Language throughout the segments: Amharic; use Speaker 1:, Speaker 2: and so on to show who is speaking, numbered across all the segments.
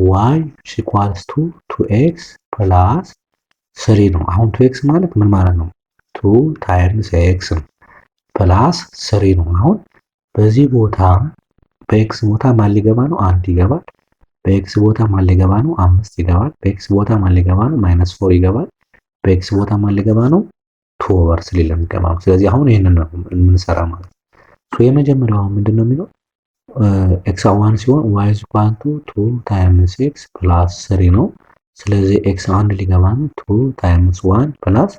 Speaker 1: ዋይ ኢኳልስ ቱ 2x ፕላስ 3 ነው። አሁን 2x ማለት ምን ማለት ነው? 2 ታይምስ x ነው ፕላስ 3 ነው። አሁን በዚህ ቦታ በኤክስ ቦታ ማን ሊገባ ነው? 1 ይገባል። በኤክስ ቦታ ማን ሊገባ ነው? 5 ይገባል። በኤክስ ቦታ ማን ሊገባ ነው? -4 ይገባል። በኤክስ ቦታ ማን ሊገባ ነው? 2/3 ሊገባ ነው። ስለዚህ አሁን ይሄንን ነው የምንሰራ ማለት ነው። የመጀመሪያው ምንድነው የሚለው ኤክስ 1 ሲሆን y ኢኳል ቱ 2 ታይምስ x ፕላስ 3 ነው። ስለዚህ ኤክስ 1 ሊገባ ነው 2 ታይምስ 1 ፕላስ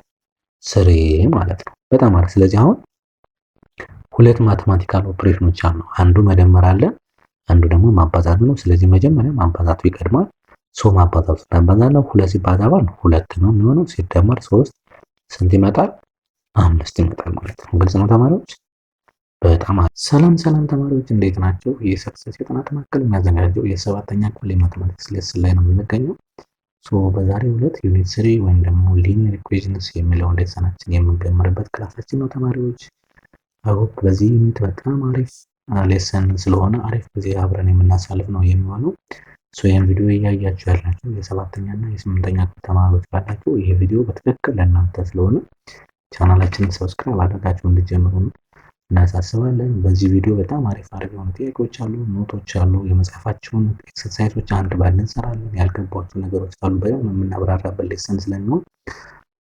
Speaker 1: 3 ማለት ነው። በጣም አሪፍ። ስለዚህ አሁን ሁለት ማቴማቲካል ኦፕሬሽኖች አሉ። አንዱ መደመር አለ፣ አንዱ ደግሞ ማባዛት ነው። ስለዚህ መጀመሪያ ማባዛቱ ይቀድማል። ማባዛቱ ታባዛለህ። 2 ሲባዛ ባል 2 ነው የሚሆነው። ሲደመር 3 ስንት ይመጣል? 5 ይመጣል ማለት ነው። ግልጽ ነው ተማሪዎች? በጣም ሰላም ተማሪዎች እንዴት ናቸው? የሰክሰስ የጥናት ማዕከል የሚያዘጋጀው የሰባተኛ ክፍል የማቴማቲክስ ሌሰን ላይ ነው የምንገኘው። በዛሬው ዕለት ዩኒት 3 ወይም ደግሞ ሊኒየር ኢኩዌሽንስ የሚለውን ሌሰናችን የምንጀምርበት ክላሳችን ነው ተማሪዎች። አሁን በዚህ ዩኒት በጣም አሪፍ ሌሰን ስለሆነ አሪፍ ጊዜ አብረን የምናሳልፍ ነው የሚሆነው። ይህን ቪዲዮ እያያችሁ ያላችሁ የሰባተኛ እና የስምንተኛ ክፍል ተማሪዎች ካላችሁ ይህ ቪዲዮ በትክክል ለእናንተ ስለሆነ ቻናላችንን ሰብስክራይብ አድርጋችሁ እንድትጀምሩ እናሳስባለን። በዚህ ቪዲዮ በጣም አሪፍ የሆኑ ጥያቄዎች አሉ፣ ኖቶች አሉ፣ የመጽሐፋችሁን ኤክሰርሳይዞች አንድ ባንድ እንሰራለን። ያልገባችሁ ነገሮች ካሉ በደንብ የምናብራራበት ሌሰን ስለሚሆን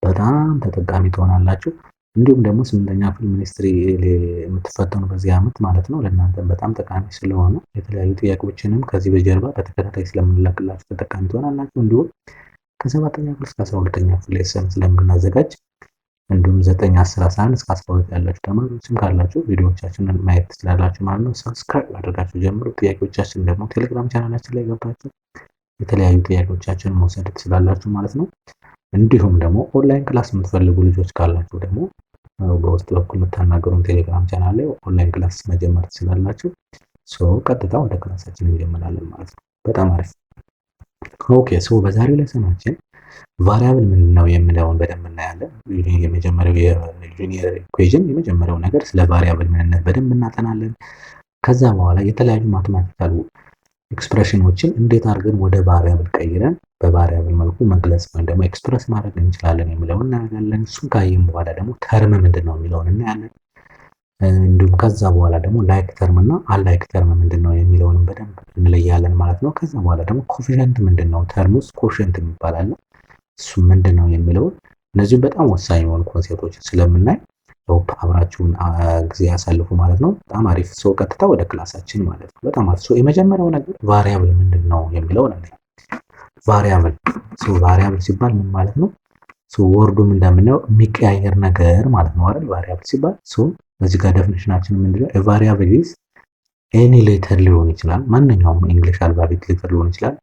Speaker 1: በጣም ተጠቃሚ ትሆናላችሁ። እንዲሁም ደግሞ ስምንተኛ ክፍል ሚኒስትሪ የምትፈተኑ በዚህ ዓመት ማለት ነው ለእናንተ በጣም ጠቃሚ ስለሆነ የተለያዩ ጥያቄዎችንም ከዚህ በጀርባ በተከታታይ ስለምንላክላችሁ ተጠቃሚ ትሆናላችሁ። እንዲሁም ከሰባተኛ ክፍል እስከ 12ኛ ክፍል ሌሰን ስለምናዘጋጅ እንዲሁም 9፣ 10፣ 11 እስከ 12 ያላችሁ ተማሪዎችም ካላችሁ ቪዲዮዎቻችንን ማየት ትችላላችሁ ማለት ነው። ሰብስክራይብ አድርጋችሁ ጀምሩ። ጥያቄዎቻችን ደግሞ ቴሌግራም ቻናላችን ላይ ገብታችሁ የተለያዩ ጥያቄዎቻችንን መውሰድ ትችላላችሁ ማለት ነው። እንዲሁም ደግሞ ኦንላይን ክላስ የምትፈልጉ ልጆች ካላችሁ ደግሞ በውስጥ በኩል የምታናገሩን ቴሌግራም ቻናል ላይ ኦንላይን ክላስ መጀመር ትችላላችሁ። ቀጥታ ወደ ክላሳችን እንጀምራለን ማለት ነው። በጣም አሪፍ። ኦኬ በዛሬው ሌሰናችን ቫሪያብል ምንድን ነው የሚለውን በደንብ እናያለን። የመጀመሪያው የሊኒየር ኢኩዌሽን የመጀመሪያው ነገር ስለ ቫሪያብል ምንነት በደንብ እናጠናለን። ከዛ በኋላ የተለያዩ ማቴማቲካል ኤክስፕሬሽኖችን እንዴት አድርገን ወደ ቫሪያብል ቀይረን በቫሪያብል መልኩ መግለጽ ወይም ደግሞ ኤክስፕረስ ማድረግ እንችላለን የሚለውን እናያለን። እሱን ካየን በኋላ ደግሞ ተርም ምንድን ነው የሚለውን እናያለን። እንዲሁም ከዛ በኋላ ደግሞ ላይክ ተርም እና አንላይክ ተርም ምንድን ነው የሚለውንም በደንብ እንለያለን ማለት ነው። ከዛ በኋላ ደግሞ ኮፊሸንት ምንድን ነው፣ ተርም ውስጥ ኮፊሸንት የሚባል አለ፣ እሱ ምንድን ነው የሚለውን እነዚህም በጣም ወሳኝ የሆኑ ኮንሴፕቶችን ስለምናይ አብራችሁን ጊዜ ያሳልፉ ማለት ነው። በጣም አሪፍ። ቀጥታ ወደ ክላሳችን ማለት ነው። በጣም አሪፍ። የመጀመሪያው ነገር ቫሪያብል ምንድን ነው የሚለውን እናያለን። ቫሪያብል ሲባል ምን ማለት ነው? ወርዱም እንደምናየው የሚቀያየር ነገር ማለት ነው አይደል? ቫሪያብል ሲባል በዚህ ጋር ዴፊኒሽናችን ምንድነው? ቫሪያብል ኢዝ ኤኒ ሌተር ሊሆን ይችላል፣ ማንኛውም እንግሊሽ አልፋቤት ሌተር ሊሆን ይችላል፣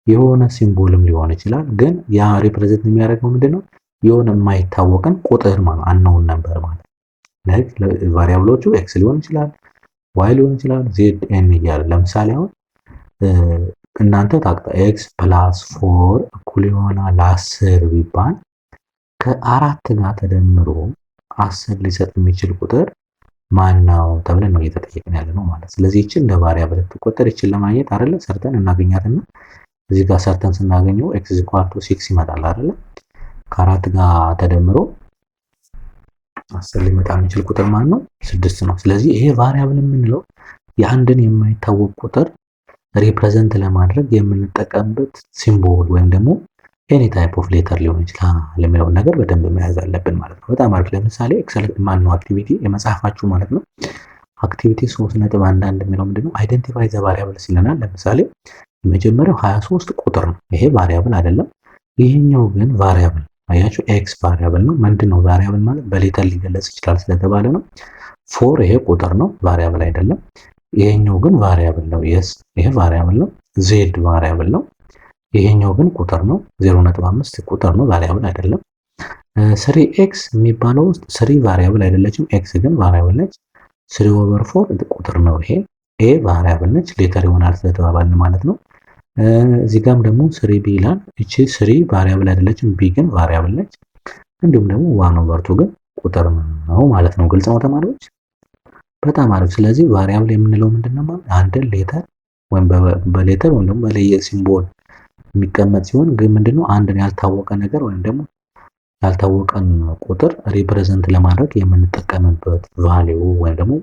Speaker 1: የሆነ ሲምቦልም ሊሆን ይችላል። ግን ያ ሪፕሬዘንት የሚያደርገው ምንድነው? የሆነ የማይታወቅን ቁጥር ማለት አንኖውን ነበር ማለት ላይክ ቫሪያብሎቹ ኤክስ ሊሆን ይችላል፣ ዋይ ሊሆን ይችላል፣ ዜድ ኤን እያለ ለምሳሌ አሁን እናንተ ታውቃ ኤክስ ፕላስ 4 እኩል ይሆናል 10 ቢባል ከአራት ጋር ተደምሮ 10 ሊሰጥ የሚችል ቁጥር ማን ነው ተብለን ነው እየተጠየቅን ያለ ነው ማለት። ስለዚህ ይችን እንደ ቫሪያብል ትቆጠር ይችን ለማግኘት አይደለ ሰርተን እናገኛትና እዚህ ጋር ሰርተን ስናገኘው ኤክስ ኢኳል ቱ 6 ይመጣል አይደለ? ከአራት ጋር ተደምሮ 10 ሊመጣ የሚችል ቁጥር ማን ነው? 6 ነው። ስለዚህ ይሄ ቫሪያብል የምንለው የአንድን የማይታወቅ ቁጥር ሪፕሬዘንት ለማድረግ የምንጠቀምበት ሲምቦል ወይም ደግሞ ኤኒ ታይፕ ኦፍ ሌተር ሊሆን ይችላል የሚለውን ነገር በደንብ መያዝ አለብን ማለት ነው። በጣም አሪፍ። ለምሳሌ ኤክሰል ማነው አክቲቪቲ የመጽሐፋችሁ ማለት ነው። አክቲቪቲ 3.11 የሚለው ምንድነው? አይደንቲፋይ ዘ ቫሪያብልስ ይለናል። ለምሳሌ የመጀመሪያው 23 ቁጥር ነው። ይሄ ቫሪያብል አይደለም። ይሄኛው ግን ቫሪያብል አያችሁ፣ ኤክስ ቫሪያብል ነው። ምንድነው ቫሪያብል ማለት? በሌተር ሊገለጽ ይችላል ስለተባለ ነው። 4 ይሄ ቁጥር ነው፣ ቫሪያብል አይደለም። ይሄኛው ግን ቫሪያብል ነው። የስ ይሄ ቫሪያብል ነው። ዜድ ቫሪያብል ነው። ይሄኛው ግን ቁጥር ነው። 0.5 ቁጥር ነው፣ ቫሪያብል አይደለም። 3x የሚባለው ውስጥ 3 ቫሪያብል አይደለችም፣ ኤክስ ግን ቫሪያብል ነች። 3/4 ቁጥር ነው። ይሄ ኤ ቫሪያብል ነች፣ ሌተር ይሆናል ስለተባባልን ማለት ነው። እዚህ ጋርም ደግሞ 3b ይላል። እቺ 3 ቫሪያብል አይደለችም፣ ቢ ግን ቫሪያብል ነች። እንዲሁም ደግሞ 1/2 ግን ቁጥር ነው ማለት ነው። ግልጽ ነው ተማሪዎች? በጣም አሪፍ። ስለዚህ ቫሪያብል የምንለው ምንድነው ማለት አንድን ሌተር ወይም በሌተር ወይም ደግሞ በለየ ሲምቦል የሚቀመጥ ሲሆን ግን ምንድነው አንድን ያልታወቀ ነገር ወይም ደግሞ ያልታወቀን ቁጥር ሪፕሬዘንት ለማድረግ የምንጠቀምበት ቫልዩ ወይም ደግሞ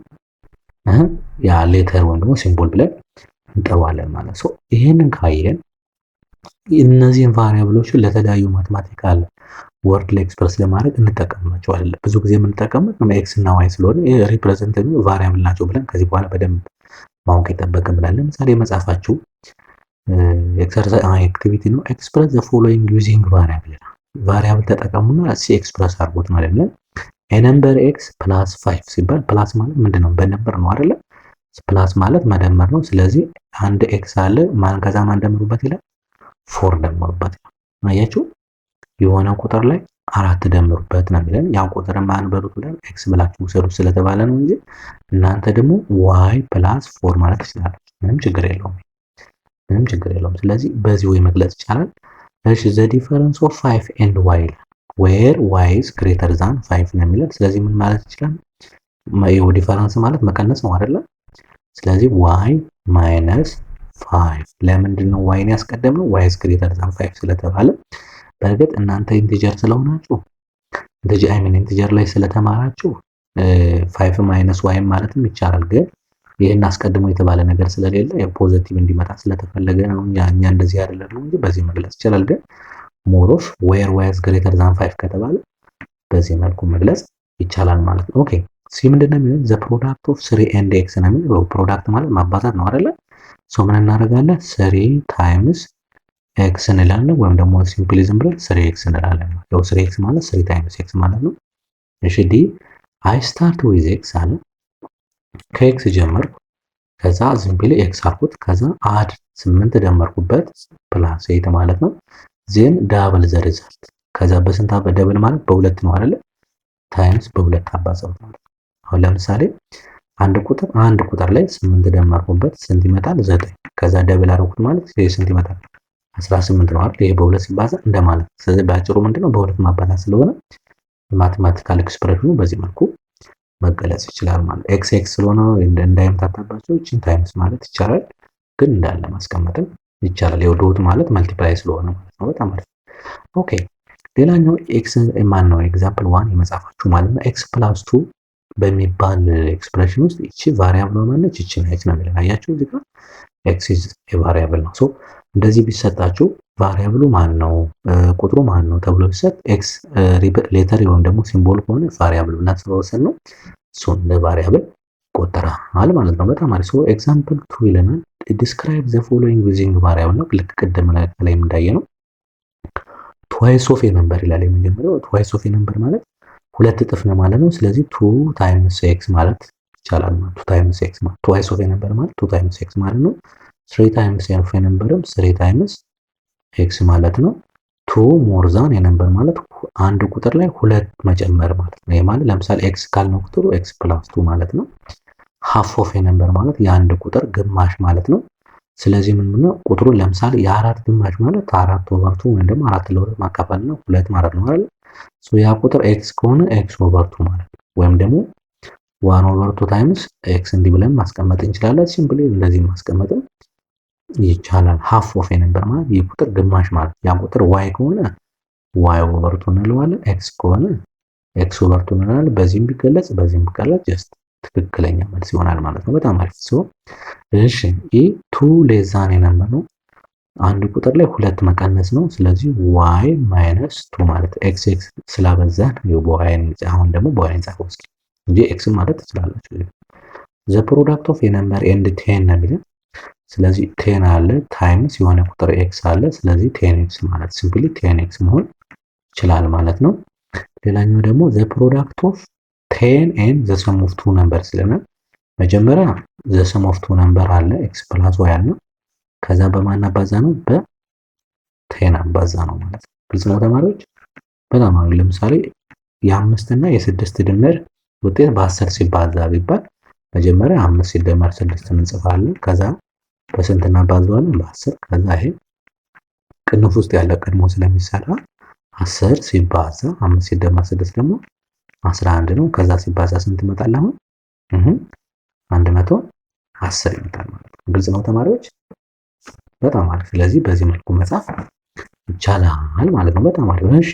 Speaker 1: ያ ሌተር ወይም ደግሞ ሲምቦል ብለን እንጠራዋለን ማለት ነው። ይሄንን ካየን እነዚህን ቫሪያብሎችን ለተለያዩ ማቴማቲካል ወርድ ላይ ኤክስፕረስ ለማድረግ እንጠቀምባቸዋለን። ብዙ ጊዜ የምንጠቀምበት ኤክስ እና ዋይ ስለሆነ ሪፕሬዘንቲቭ ቫሪያብል ናቸው ብለን ከዚህ በኋላ በደንብ ማወቅ ይጠበቅብናል። ለምሳሌ መጻፋችሁ ኤክሰርሳይዝ አክቲቪቲ ነው። ኤክስፕረስ ዘ ፎሎዊንግ ዩዚንግ ቫሪያብል ቫሪያብል ተጠቀሙና ኤክስፕረስ አድርጉት ማለት ነው። ኤ ነምበር ኤክስ ፕላስ 5 ሲባል ፕላስ ማለት ምንድነው? በነምበር ነው አይደለ? ፕላስ ማለት መደመር ነው። ስለዚህ አንድ ኤክስ አለ ማን ከዛ ማን ደምሩበት ይላል 4 ደምሩበት። አያችሁ የሆነ ቁጥር ላይ 4 ደምሩበት ነው የሚለን። ያ ቁጥር ማን በሉት ብለን ኤክስ ብላችሁ ውሰዱ ስለተባለ ነው እንጂ እናንተ ደግሞ ዋይ ፕላስ 4 ማለት ትችላላችሁ። ምንም ችግር የለውም። ምንም ችግር የለውም። ስለዚህ በዚህ ወይ መግለጽ ይቻላል። እሺ ዘ ዲፈረንስ ኦፍ 5 ኤንድ ዋይ ዌር ዋይ ኢዝ ግሬተር ዛን 5 ነው የሚለን። ስለዚህ ምን ማለት ይችላል? ይሄው ዲፈረንስ ማለት መቀነስ ነው አይደለ? ስለዚህ ዋይ ማይነስ 5 ለምንድን ነው ዋይን ያስቀደምነው? ዋይ ኢዝ ግሬተር ዛን 5 ስለተባለ በእርግጥ እናንተ ኢንቲጀር ስለሆናችሁ ኢንቲጀር ላይ ስለተማራችሁ 5 ማይነስ ዋይ ማለትም ይቻላል። ግን ይሄን አስቀድሞ የተባለ ነገር ስለሌለ የፖዚቲቭ እንዲመጣ ስለተፈለገ ነው እኛ እንደዚህ አይደለም ነው እንጂ በዚህ መግለጽ ይችላል። ግን ሞር ኦፍ ዌር ዋይ ኢዝ ግሬተር ዛን 5 ከተባለ በዚህ መልኩ መግለጽ ይቻላል ማለት ነው። ኦኬ ሲ ምንድነው የሚለው ዘ ፕሮዳክት ኦፍ 3 ኤንድ ኤክስ ነው የሚለው። ፕሮዳክት ማለት ማባዛት ነው አይደለ? ሶ ምን እናደርጋለን? 3 ታይምስ ኤክስ እንላለን ወይም ደግሞ ሲምፕሊ ዝም ብለን 3 ኤክስ እንላለን። ያው 3 ኤክስ ማለት 3 ታይምስ ኤክስ ማለት ነው። እሺ ዲ አይ ስታርት ዊዝ ኤክስ አለ ከኤክስ ጀመርኩ ከዛ ሲምፕሊ ኤክስ አልኩት ከዛ አድ 8 ደመርኩበት ፕላስ 8 ማለት ነው። ዜን ዳብል ዘ ሪዛልት ከዛ በስንት በደብል ማለት በሁለት ነው አይደለ? ታይምስ በሁለት አባዛው ማለት ነው። አሁን ለምሳሌ አንድ ቁጥር ላይ 8 ደመርኩበት ስንት ይመጣል? 9 ከዛ ደብል አደረኩት ማለት ስንት ይመጣል? 18 ነው አይደል? ይሄ በሁለት ሲባዛ እንደማለት። ስለዚህ ባጭሩ ምንድነው በሁለት ማባዛት ስለሆነ ማቴማቲካል ኤክስፕሬሽኑ በዚህ መልኩ መገለጽ ይችላል ማለት ኤክስ ኤክስ ስለሆነ እንዳይምታታባቸው እቺን ታይምስ ማለት ይቻላል፣ ግን እንዳለ ማስቀመጥም ይቻላል። ያው ዶት ማለት መልቲፕላይ ስለሆነ ማለት ነው። በጣም አሪፍ። ኦኬ ሌላኛው ኤክስ ማን ነው ኤግዛምፕል 1 የመጻፋችሁ ማለት ነው። ኤክስ ፕላስ 2 በሚባል ኤክስፕሬሽን ውስጥ እቺ ቫሪያብል ነው ማለት እቺ ኤክስ ነው የሚለው አያችሁ። እዚህ ጋር ኤክስ ኢዝ ኤ ቫሪያብል ነው። ሶ እንደዚህ ቢሰጣችሁ ቫሪያብሉ ማን ነው ቁጥሩ ማን ነው ተብሎ ቢሰጥ ኤክስ ሌተር ወይም ደግሞ ሲምቦል ከሆነ ቫሪያብል ብለን ስለወሰን ነው እሱ እንደ ቫሪያብል ይቆጠራል ማለት ነው። በጣም አሪፍ። ሶ ኤግዛምፕል 2 ይለናል ዲስክራይብ ዘ ፎሎዊንግ ዩዚንግ ቫሪያብል ነው። ልክ ቅድም ላይ እንዳየነው ትዋይስ ኦፍ ኤ ነምበር ይላል። የመጀመሪያው ትዋይስ ኦፍ ኤ ነምበር ማለት ሁለት እጥፍ ነው ማለት ነው። ስለዚህ 2 ታይምስ ኤክስ ማለት ይቻላል ማለት 2 ታይምስ ኤክስ ማለት ትዋይስ ኦፍ ኤ ነምበር ማለት 2 ታይምስ ኤክስ ማለት ነው። 3 ታይምስ ኤፍ ኤ ነምበርም 3 ታይምስ ኤክስ ማለት ነው። 2 ሞር ዛን ኤ ነምበር ማለት አንድ ቁጥር ላይ ሁለት መጨመር ማለት ነው። ይሄ ማለት ለምሳሌ ኤክስ ካልነው ቁጥሩ ኤክስ ፕላስ 2 ማለት ነው። ሃፍ ኦፍ ኤ ነምበር ማለት የአንድ ቁጥር ግማሽ ማለት ነው። ስለዚህ ምንድነው ቁጥሩን ለምሳሌ የአራት ግማሽ ማለት 4/2 ወይም ደግሞ 4 ለ2 ማካፈል ነው 2 ማለት ነው አይደል? ሶ ያ ቁጥር ኤክስ ከሆነ ኤክስ ኦቨር 2 ማለት ነው። ወይም ደግሞ 1/2 ታይምስ ኤክስ እንዲህ ብለን ማስቀመጥ እንችላለን። ሲምፕሊ እንደዚህ ማስቀመጥም ይቻላል። ሃፍ ኦፍ ኤ ነምበር ማለት ይህ ቁጥር ግማሽ ማለት ያ ቁጥር ዋይ ከሆነ ዋይ ኦቨር 2 እንለዋለን። ኤክስ ከሆነ ኤክስ ኦቨር 2 እንላለን። በዚህም ቢገለጽ በዚህም ቢገለጽ ጀስት ትክክለኛ መልስ ይሆናል ማለት ነው። በጣም አሪፍ። ሶ እሺ ኢ 2 ሌስ ዛን ኤ ነምበር ነው። አንድ ቁጥር ላይ ሁለት መቀነስ ነው። ስለዚህ ዋይ ማይነስ 2 ማለት ኤክስ ኤክስ ስላበዛን የዋይን አሁን ደግሞ በዋይን ጻፈው እስኪ እንጂ ኤክስ ማለት ትችላላችሁ። ዘ ፕሮዳክት ኦፍ ኤ ነምበር ኤንድ 10 ነው የሚለው። ስለዚህ 10 አለ ታይምስ የሆነ ቁጥር ኤክስ አለ። ስለዚህ 10 ኤክስ ማለት ሲምፕሊ 10 ኤክስ መሆን ይችላል ማለት ነው። ሌላኛው ደግሞ ዘ ፕሮዳክት ኦፍ 10 ኤንድ ዘ ሰም ኦፍ 2 ነምበር ስለናል። መጀመሪያ ዘ ሰም ኦፍ 2 ነምበር አለ ኤክስ ፕላስ ዋይ አለ። ከዛ በማን አባዛ ነው? በ10 አባዛ ነው ማለት ነው። ግልጽ ነው ተማሪዎች? በጣም አሪፍ። ለምሳሌ የ5 እና የ6 ድምር ውጤት በ10 ሲባዛ ቢባል መጀመሪያ 5 ሲደመር 6 እንጽፋለን። ከዛ በስንት እናባዛዋለን? በ10። ከዛ ይሄ ቅንፍ ውስጥ ያለ ቀድሞ ስለሚሰራ 10 ሲባዛ 5 ሲደመር 6 ደግሞ 11 ነው። ከዛ ሲባዛ ስንት ይመጣል? አሁን 110 ይመጣል ማለት ነው። ግልጽ ነው ተማሪዎች? በጣም አሪፍ። ስለዚህ በዚህ መልኩ መጻፍ ይቻላል ማለት ነው። በጣም አሪፍ። እሺ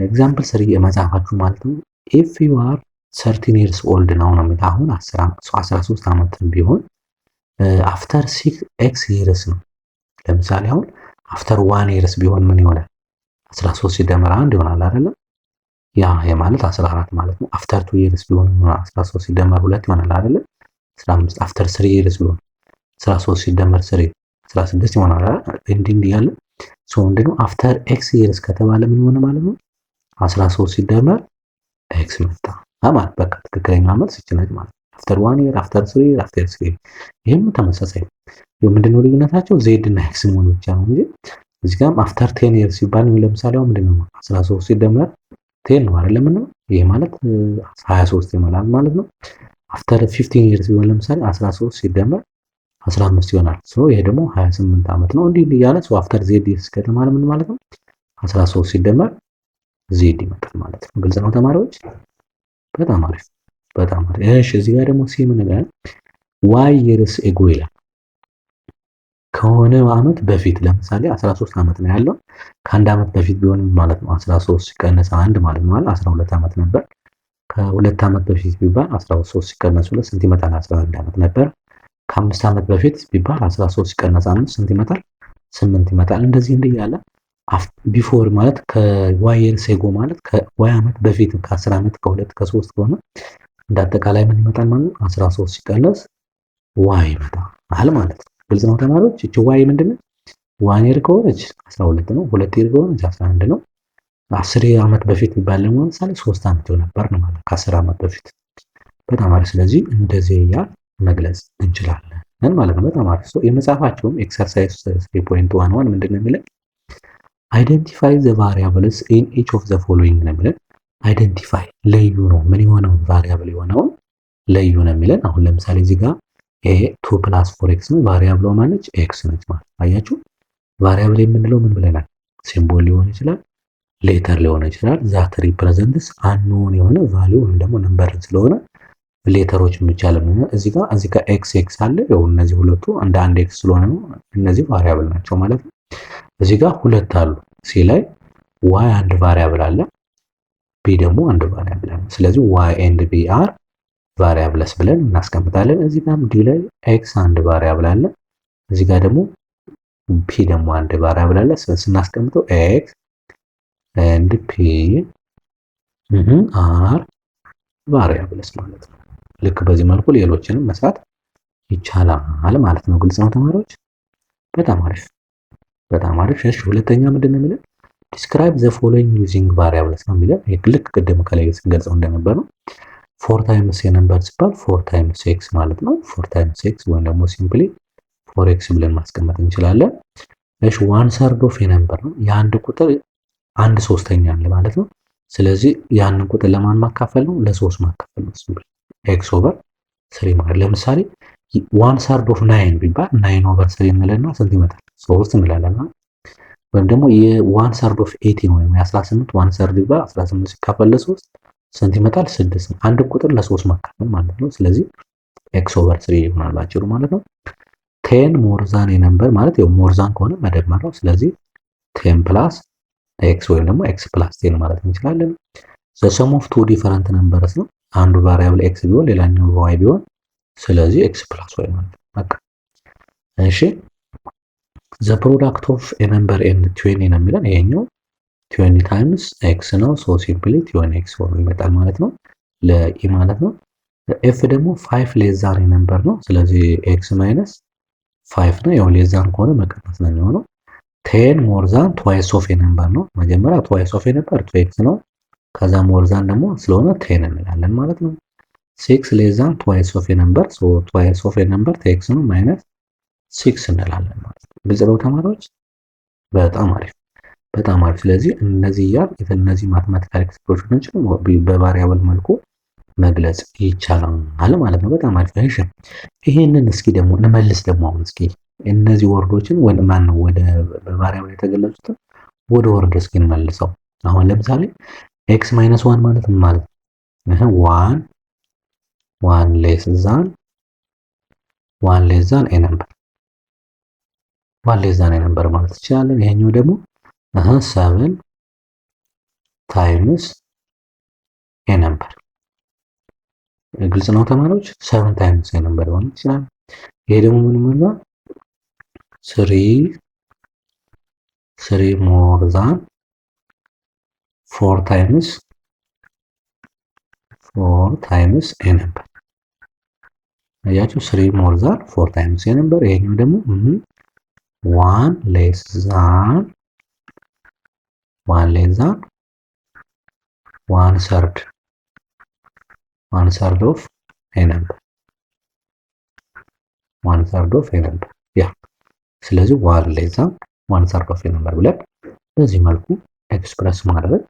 Speaker 1: ኤግዛምፕል ስሪ የመጻፋችሁ ማለት ነው። ኢፍ ዩ አር 13 years old ነው የሚለው አሁን 13 ዓመት ቢሆን አፍተር 6 years ነው። ለምሳሌ አሁን አፍተር 1 years ቢሆን ምን ይሆናል? 13 ሲደመር 1 ይሆናል አይደለ? ያ ማለት 14 ማለት ነው። አፍተር 2 years ቢሆን 13 ሲደመር 2 ይሆናል አይደለ? 15። አፍተር 3 years ቢሆን 13 ሲደመር 3 16 ይሆናል አይደል? እንዲህ ያለ ምንድነው አፍተር ኤክስ years ከተባለ ምን ሆነ ማለት ነው? 13 ሲደመር ኤክስ መጣ ማለት በቃ ትክክለኛ መልስ ይች ነች ማለት ነው። አፍተር 1 year አፍተር 3 year አፍተር 3 ይሄም ተመሳሳይ ምንድነው ልዩነታቸው? ዜድ እና ኤክስ መሆኑ ብቻ ነው እንጂ እዚህ ጋርም አፍተር 10 years ሲባል ለምሳሌ አሁን ምንድነው 13 ሲደመር 10 ነው አይደለም ነው። ይሄ ማለት 23 ይሆናል ማለት ነው። አፍተር 15 years ቢሆን ለምሳሌ 13 ሲደመር 15 ይሆናል። ይሄ ደግሞ 28 ዓመት ነው። እንዲህ እያለ አፍተር ዜድ ከተባለ ምን ማለት ነው? 13 ሲደመር ዜድ ይመጣል ማለት ነው። ግልጽ ነው ተማሪዎች? በጣም አሪፍ በጣም አሪፍ። እሺ እዚህ ጋር ደግሞ ሲ ምን ይላል? ዋይ years ago ይላል። ከሆነ ዓመት በፊት ለምሳሌ 13 ዓመት ነው ያለው። ከአንድ ዓመት በፊት ቢሆን ማለት ነው 13 ሲቀነስ 1 ማለት ነው 12 ዓመት ነበር። ከሁለት ዓመት በፊት ቢባል 13 ሲቀነስ 2 ስንት ይመጣል? 11 ዓመት ነበር። ከ5 ዓመት በፊት ቢባል 13 ሲቀነስ 5 ስንት ይመጣል? 8 ይመጣል። እንደዚህ እያለ ቢፎር ማለት ከዋይ years ago ማለት ከዋይ ዓመት በፊት ከ10 ዓመት ከ2 ከ3 ከሆነ እንዳጠቃላይ ምን ይመጣል ማለት ነው? 13 ሲቀነስ ዋይ ይመጣል ማለት ነው። ግልጽ ነው ተማሪዎች? እቺ ዋይ ምንድነው? 1 year ከሆነች 12 ነው። 2 year ከሆነች 11 ነው። 10 ዓመት በፊት ቢባል ደግሞ ለምሳሌ 3 ዓመት ነበር ነው ማለት ከ10 ዓመት በፊት። በጣም አሪፍ። ስለዚህ እንደዚህ ያ መግለጽ እንችላለን ማለት ነው። በጣም አሪፍ። የመጽሐፋቸውም ኤክሰርሳይዝ 3.11 ምንድነው የሚለው? አይደንቲፋይ ዘ ቫሪያብልስ ኢን ኢች ኦፍ ዘ ፎሎዊንግ ነው የሚለን። አይደንቲፋይ ለዩ ነው። ምን የሆነው ቫሪያብል የሆነውን ለዩ ነው የሚለን። አሁን ለምሳሌ እዚህ ጋር ይሄ 2 + 4x ነው። ቫሪያብሏ ማነች? ኤክስ ነች ማለት አያችሁ። ቫሪያብል የምንለው ምን ብለናል? ሲምቦል ሊሆን ይችላል፣ ሌተር ሊሆን ይችላል። ዛት ሪፕሬዘንትስ አንኖን የሆነ ቫልዩ ወይም ደግሞ ነምበር ስለሆነ ሌተሮች የሚቻል ነው። እዚህ ጋር ኤክስ አለ። ያው እነዚህ ሁለቱ እንደ አንድ ኤክስ ስለሆነ ነው እነዚህ ቫሪያብል ናቸው ማለት ነው። እዚህ ጋር ሁለት አሉ። ሲ ላይ ዋይ አንድ ቫሪያብል አለ፣ ቢ ደግሞ አንድ ቫሪያብል አለ። ስለዚህ ዋይ ኤንድ ቢ አር ቫሪያብልስ ብለን እናስቀምጣለን። እዚህ ጋርም ዲ ላይ ኤክስ አንድ ቫሪያብል አለ፣ እዚህ ጋር ደግሞ ፒ ደግሞ አንድ ቫሪያብል አለ። ስናስቀምጠው ኤክስ ኤንድ ፒ አር ቫሪያብልስ ማለት ነው። ልክ በዚህ መልኩ ሌሎችንም መስራት ይቻላል ማለት ነው። ግልጽ ነው ተማሪዎች? በጣም አሪፍ በጣም አሪፍ። እሺ ሁለተኛ ምንድነው የሚለው? ዲስክራይብ ዘ ፎሎዊንግ ዩዚንግ ቫሪያብልስ ነው የሚለው። ልክ ቅድም ከላይ ስንገልጸው እንደነበር ነው። 4 ታይምስ የነምበር ሲባል 4 ታይምስ ኤክስ ማለት ነው። 4 ታይምስ ኤክስ ወይም ደግሞ ሲምፕሊ 4x ብለን ማስቀመጥ እንችላለን። እሺ 1/3 ኦፍ የነምበር ነው። የአንድ ቁጥር 1/3ኛ አለ ማለት ነው። ስለዚህ ያንን ቁጥር ለማን ማካፈል ነው? ለ3 ማካፈል ነው። ሲምፕሊ x ኦቨር 3 ማለት ለምሳሌ 1/3 ኦፍ 9 ቢባል 9 ኦቨር 3 እንለና ስንት ይመጣል? 3 እንላለን። ወይም ደግሞ የ1/3 ኦፍ 18 ወይም የ18 1/3 ቢባል 18 ሲካፈል ለ3 ስንት ይመጣል? 6። አንድ ቁጥር ለ3 ማካፈል ማለት ነው። ስለዚህ x ኦቨር 3 ይሆናል ባጭሩ ማለት ነው። 10 ሞር ዛን የነምበር ማለት ያው ሞር ዛን ከሆነ መደመር ነው። ስለዚህ 10 ፕላስ ኤክስ ወይም ደግሞ ኤክስ ፕላስ 10 ማለት እንችላለን። ዘ ሰም ኦፍ ቱ ዲፈረንት ነምበርስ ነው። አንዱ ቫሪያብል ኤክስ ቢሆን ሌላኛው ዋይ ቢሆን ስለዚህ ኤክስ ፕላስ ዋይ ማለት ነው። በቃ እሺ ዘ ፕሮዳክት ኦፍ ኤ ነምበር ኤንድ 20 ነው የሚለን። ይሄኛው 20 ታይምስ ኤክስ ነው። ሶ ሲምፕሊ 20 ኤክስ ሆኖ ይመጣል ማለት ነው ለኢ ማለት ነው። ኤፍ ደግሞ 5 ሌስ ዛን ነምበር ነው። ስለዚህ ኤክስ ማይነስ 5 ነው። ያው ሌስ ዛን ከሆነ መቀነስ ነው የሚሆነው። 10 ሞር ዛን ትዋይስ ኦፍ ነምበር ነው። መጀመሪያ ትዋይስ ኦፍ ነምበር 2x ነው። ከዛ ሞር ዛን ደግሞ ስለሆነ 10 እንላለን ማለት ነው። 6 ሌስ ዛን ትዋይስ ኦፍ ነምበር ሶ ትዋይስ ኦፍ ነምበር 2x ነው ማይነስ 6 እንላለን ማለት ነው። ግልጽ ነው ተማሪዎች? በጣም አሪፍ በጣም አሪፍ። ስለዚህ እነዚህ እነዚህ ማትማቲካል ኤክስፕሬሽኖችን በቫሪያብል መልኩ መግለጽ ይቻላል ማለት ነው። በጣም አሪፍ። እሺ ይሄንን እስኪ ደግሞ እንመልስ። ደግሞ አሁን እስኪ እነዚህ ወርዶችን ወደ ማን ነው ወደ በቫሪያብል የተገለጹትን ወደ ወርድ እስኪ እንመልሰው። አሁን ለምሳሌ x - 1 ማለት ምን ማለት ነው? 1 ሌስ ዛን a ነምበር ዋን ሌስ ዛን ኤ ነምበር ማለት እንችላለን። ይሄኛው ደግሞ 7 ታይምስ ኤ ነምበር። ግልጽ ነው ተማሪዎች? 7 ታይምስ ኤ ነምበር ማለት ይችላል። ይሄ ደግሞ ምን ማለት 3 ሞር ዛን 4 ታይምስ ኤ ነምበር። አያችሁ 3 ሞር ዛን 4 ታይምስ ኤ ነምበር። ይሄኛው ደግሞ 1 ሌስ ዛን 1 ሰርድ ኦፍ ኤ ነምበር 1 ሰርድ ኦፍ ኤ ነምበር። ያ ስለዚህ 1 ሌስ ዛን 1 ሰርድ ኦፍ ኤ ነምበር ብለን በዚህ መልኩ ኤክስፕረስ ማድረግ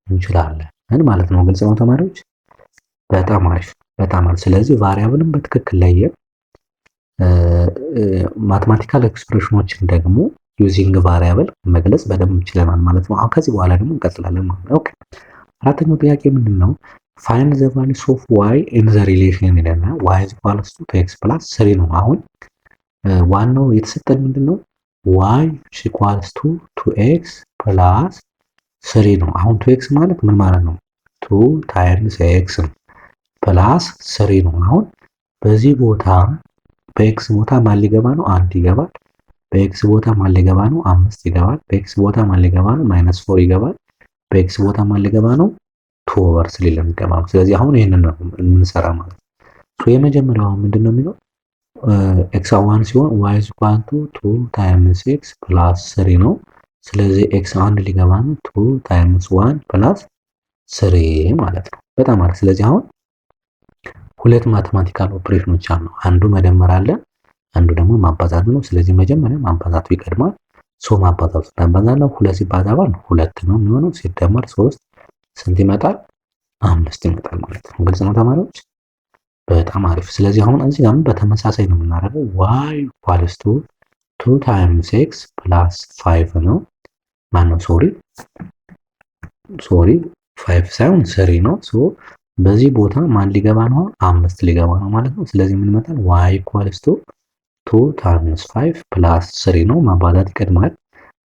Speaker 1: እንችላለን ማለት ነው። ግልጽ ነው ተማሪዎች? በጣም አሪፍ በጣም አሪፍ። ስለዚህ ቫሪያብልን በትክክል ለየን። ማትማቲካል ኤክስፕሬሽኖችን ደግሞ ዩዚንግ ቫሪያብል መግለጽ በደንብ ይችላል ማለት ነው። አሁን ከዚህ በኋላ ደግሞ እንቀጥላለን ማለት ነው። ኦኬ አራተኛው ጥያቄ ምንድነው? ፋይንድ ዘ ቫልዩስ ኦፍ ዋይ ኢን ዘ ሪሌሽን ይለና ዋይ ኢዝ ኢኳልስ ቱ ኤክስ ፕላስ 3 ነው። አሁን ዋናው የተሰጠን ምንድነው? ዋይ ኢኳልስ ቱ 2ኤክስ ፕላስ 3 ነው። አሁን 2ኤክስ ማለት ምን ማለት ነው? 2 ታይምስ ኤክስ ፕላስ 3 ነው። አሁን በዚህ ቦታ በኤክስ ቦታ ማን ሊገባ ነው? 1 ይገባል። በኤክስ ቦታ ማን ሊገባ ነው? 5 ይገባል። በኤክስ ቦታ ማን ሊገባ ነው? -4 ይገባል። በኤክስ ቦታ ማን ሊገባ ነው? 2/3 ሊገባ ነው። ስለዚህ አሁን ይሄንን ነው የምንሰራ ማለት ነው። የመጀመሪያው ምንድነው የሚለው ኤክስ 1 ሲሆን y is equal to 2 ታይምስ ኤክስ ፕላስ 3 ነው። ስለዚህ ኤክስ 1 ሊገባ ነው 2 ታይምስ 1 ፕላስ 3 ማለት ነው። በጣም አሪፍ። ስለዚህ አሁን ሁለት ማቴማቲካል ኦፕሬሽኖች አሉ። አንዱ መደመር አለ፣ አንዱ ደግሞ ማባዛት ነው። ስለዚህ መጀመሪያ ማባዛቱ ይቀድማል። ማባዛቱ እናባዛለን። 2 ሲባዛ በ1 2 ነው የሚሆነው። ሲደመር 3 ስንት ይመጣል? 5 ይመጣል ማለት ነው። ግልጽ ነው ተማሪዎች? በጣም አሪፍ። ስለዚህ አሁን እዚህ ጋር በተመሳሳይ ነው የምናደርገው። y ኢኳልስ ቱ 2 ታይምስ x ፕላስ 5 ነው። ማነው ሶሪ 5 ሳይሆን 3 ነው። በዚህ ቦታ ማን ሊገባ ነው? 5 ሊገባ ነው ማለት ነው። ስለዚህ ምን ይመጣል? y ኢኳልስ ቱ 2 ታይምስ 5 ፕላስ 3 ነው። ማባዛት ይቀድማል።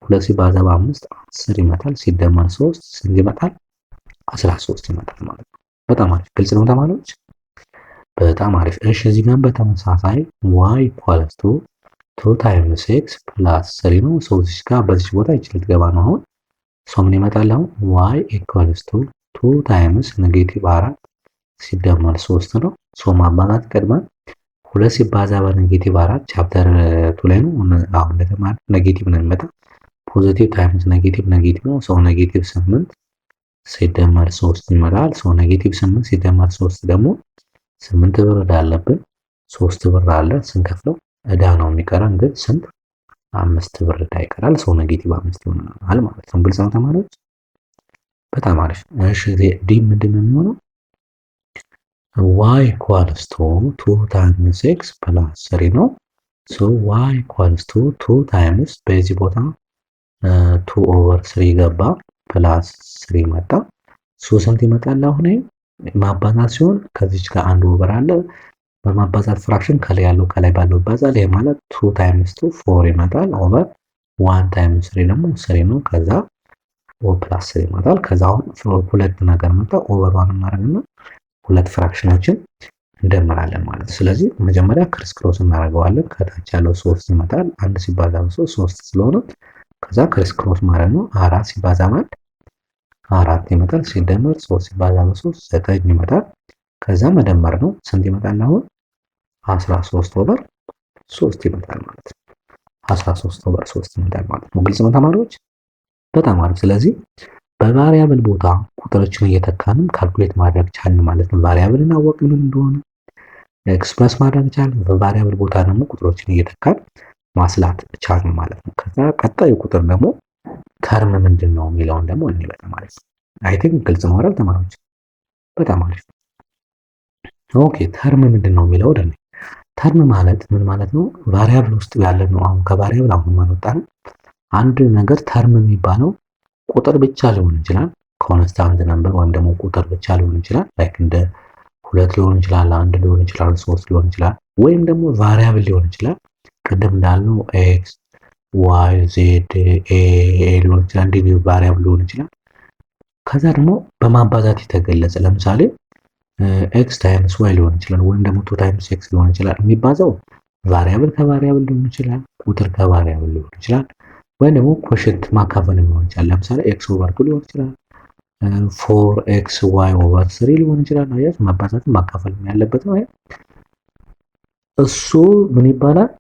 Speaker 1: 2 ሲባዛ በ5 10 ይመጣል። ሲደመር 3 ስንት ይመጣል? 13 ይመጣል ማለት ነው። በጣም አሪፍ። ግልጽ ነው ተማሪዎች? በጣም አሪፍ። እሺ እዚህ ጋር በተመሳሳይ y ኢኳልስ ቱ 2 ታይምስ x ፕላስ 3 ነው። እዚህ ጋር በዚህ ቦታ ይችላል ገባ ነው። አሁን ምን ይመጣል? አሁን y ኢኳልስ ቱ 2 ታይምስ -4 ሲደመር 3 ነው። ማባዛት ይቀድማል። 2 ሲባዛ በ-4 ቻፕተር 2 ላይ ነው። አሁን እንደተማረ ኔጌቲቭ ነው የሚመጣ። ፖዚቲቭ ታይምስ ኔጌቲቭ ነው። ኔጌቲቭ 8 ሲደመር 3 ይመጣል። ኔጌቲቭ 8 ሲደመር 3 ደግሞ 8 ብር ዕዳ አለብን። 3 ብር አለ ስንከፍለው ዕዳ ነው የሚቀረን። ግን ስንት? 5 ብር ዕዳ ይቀራል። ኔጌቲቭ 5 ይሆናል ማለት ነው። ግልጽ ነው ተማሪዎች? በጣም አሪፍ። እሺ ዲ ምንድን ነው የሚሆነው? y ኢኳልስ ቱ 2 ታይምስ x ፕላስ 3 ነው። y ኢኳልስ ቱ 2 ታይምስ በዚህ ቦታ 2/3 ገባ ፕላስ 3 መጣ። ስንት ይመጣል? አሁን ማባዛት ሲሆን ከዚች ጋር አንድ ኦቨር አለ። በማባዛት ፍራክሽን ከላይ ያለው ከላይ ባለው ይባዛል። ይሄ ማለት 2 ታይምስ 2 4 ይመጣል። ኦቨር 1 ታይምስ 3 ደግሞ 3 ነው። ከዛ ኦ ፕላስ 3 ይመጣል። ከዛ አሁን ሁለት ነገር መጣ። ኦቨር 1 እናደርግና ሁለት ፍራክሽኖችን እንደምራለን ማለት ነው። ስለዚህ መጀመሪያ ክሪስ ክሮስ እናደርገዋለን። ከታች ያለው 3 ይመጣል። 1 ሲባዛ በ3 3 ስለሆነ ከዛ ክሪስ ክሮስ ማለት ነው። 4 ሲባዛ በ1 4 ይመጣል። ሲደመር 3 ሲባዛ በ3 9 ይመጣል። ከዛ መደመር ነው። ስንት ይመጣል? አሁን 13/3 ይመጣል ማለት ነው። 13/3 ይመጣል ማለት ነው። ግልጽ ነው ተማሪዎች? በጣም አሪፍ። ስለዚህ በቫሪያብል ቦታ ቁጥሮችን እየተካንም ካልኩሌት ማድረግ ቻልን ማለት ነው። ቫሪያብልን አወቅን ምን እንደሆነ ኤክስፕረስ ማድረግ ቻልን። በቫሪያብል ቦታ ደግሞ ቁጥሮችን እየተካን ማስላት ቻልን ማለት ነው። ከዛ ቀጣዩ ቁጥር ደግሞ ተርም ምንድን ነው የሚለውን ደግሞ እንይበል ማለት ነው። አይ ቲንክ ግልጽ ነው አይደል ተማሪዎች? በጣም አሪፍ። ኦኬ ተርም ምንድን ነው የሚለው ደግሞ ተርም ማለት ምን ማለት ነው? ቫሪያብል ውስጥ ያለ ነው። አሁን ከቫሪያብል አሁን ማንወጣ ነው። አንድ ነገር ተርም የሚባለው ቁጥር ብቻ ሊሆን ይችላል። ኮንስታንት ነምበር ወይም ደግሞ ቁጥር ብቻ ሊሆን ይችላል። ላይክ እንደ 2 ሊሆን ይችላል፣ 1 ሊሆን ይችላል፣ 3 ሊሆን ይችላል። ወይም ደግሞ ቫሪያብል ሊሆን ይችላል። ቅድም እንዳልነው ኤክስ፣ ዋይ ዜድ ኤ ሊሆን ይችላል፣ እንዲህ ቫሪያብል ሊሆን ይችላል። ከዛ ደግሞ በማባዛት የተገለጸ ለምሳሌ ኤክስ ታይምስ ዋይ ሊሆን ይችላል፣ ወይም ደግሞ ቱ ታይምስ ኤክስ ሊሆን ይችላል። የሚባዛው ቫሪያብል ከቫሪያብል ሊሆን ይችላል፣ ቁጥር ከቫሪያብል ሊሆን ይችላል፣ ወይም ደግሞ ኮሽንት ማካፈል ሊሆን ይችላል። ለምሳሌ ኤክስ ኦቨር ቱ ሊሆን ይችላል፣ ፎር ኤክስ ዋይ ኦቨር ስሪ ሊሆን ይችላል። አያችሁ ማባዛትን ማካፈል ያለበት ነው። እሱ ምን ይባላል?